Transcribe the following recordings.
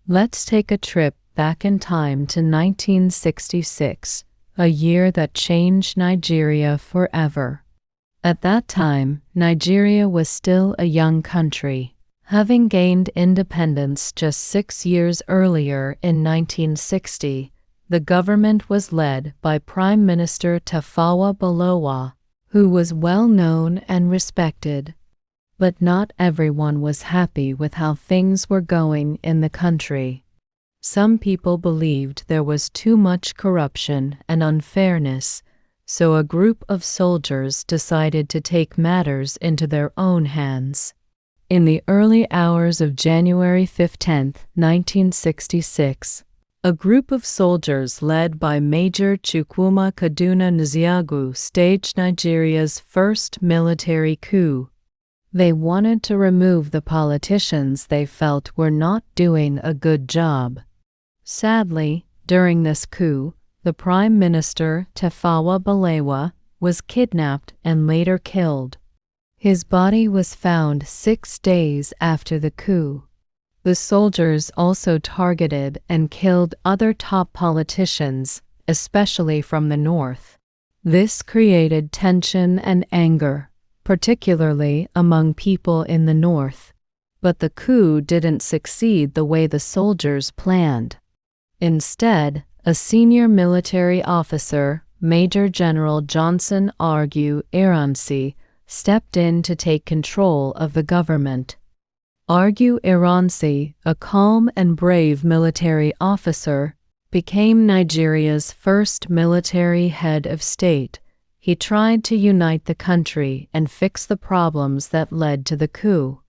Let's take a trip back in time to 1966, a year that changed Nigeria forever. At that time, Nigeria was still a young country. Having gained independence just 6 years earlier in 1960, the government was led by Prime Minister Tafawa Balewa, who was well known and respected. But not everyone was happy with how things were going in the country. Some people believed there was too much corruption and unfairness, so a group of soldiers decided to take matters into their own hands. In the early hours of January 15, 1966, a group of soldiers led by Major Chukwuma Kaduna Nziagu staged Nigeria's first military coup. They wanted to remove the politicians they felt were not doing a good job. Sadly, during this coup, the Prime Minister, Tafawa Balewa, was kidnapped and later killed. His body was found 6 days after the coup. The soldiers also targeted and killed other top politicians, especially from the north. This created tension and anger, particularly among people in the north. But the coup didn't succeed the way the soldiers planned. Instead, a senior military officer, Major General Johnson Argue Ironsi, stepped in to take control of the government. Argue Ironsi, a calm and brave military officer, became Nigeria's first military head of state. He tried to unite the country and fix the problems that led to the coup.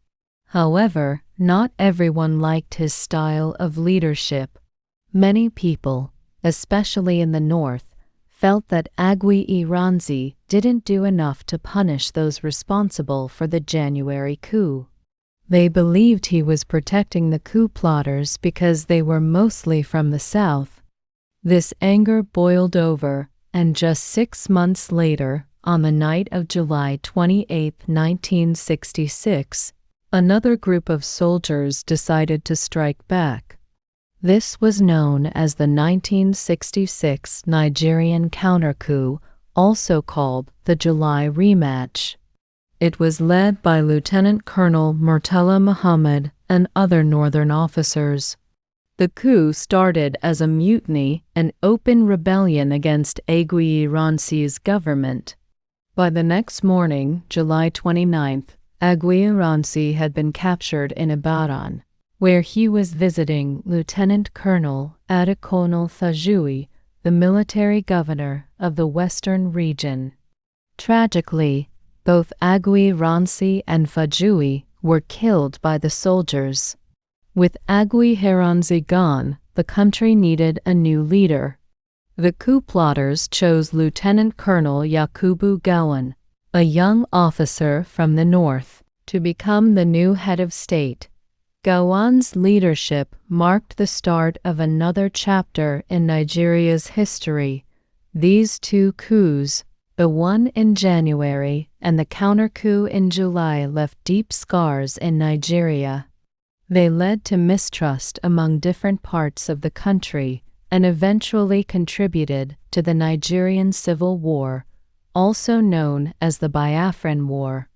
However, not everyone liked his style of leadership. Many people, especially in the north, felt that Agui Ironsi didn't do enough to punish those responsible for the January coup. They believed he was protecting the coup plotters because they were mostly from the south. This anger boiled over, and just 6 months later, on the night of July 28, 1966, another group of soldiers decided to strike back. This was known as the 1966 Nigerian counter-coup, also called the July Rematch. It was led by Lieutenant Colonel Murtala Muhammad and other northern officers. The coup started as a mutiny and open rebellion against Agui Ironsi's government. By the next morning, July 29th, Agui Ironsi had been captured in Ibadan, where he was visiting Lieutenant Colonel Adekonal Fajui, the military governor of the western region. Tragically, both Agui Ironsi and Fajui were killed by the soldiers. With Agui Ironsi gone, the country needed a new leader. The coup plotters chose Lieutenant Colonel Yakubu Gowon, a young officer from the north, to become the new head of state. Gowon's leadership marked the start of another chapter in Nigeria's history. These two coups, the one in January and the counter-coup in July, left deep scars in Nigeria. They led to mistrust among different parts of the country and eventually contributed to the Nigerian Civil War, also known as the Biafran War.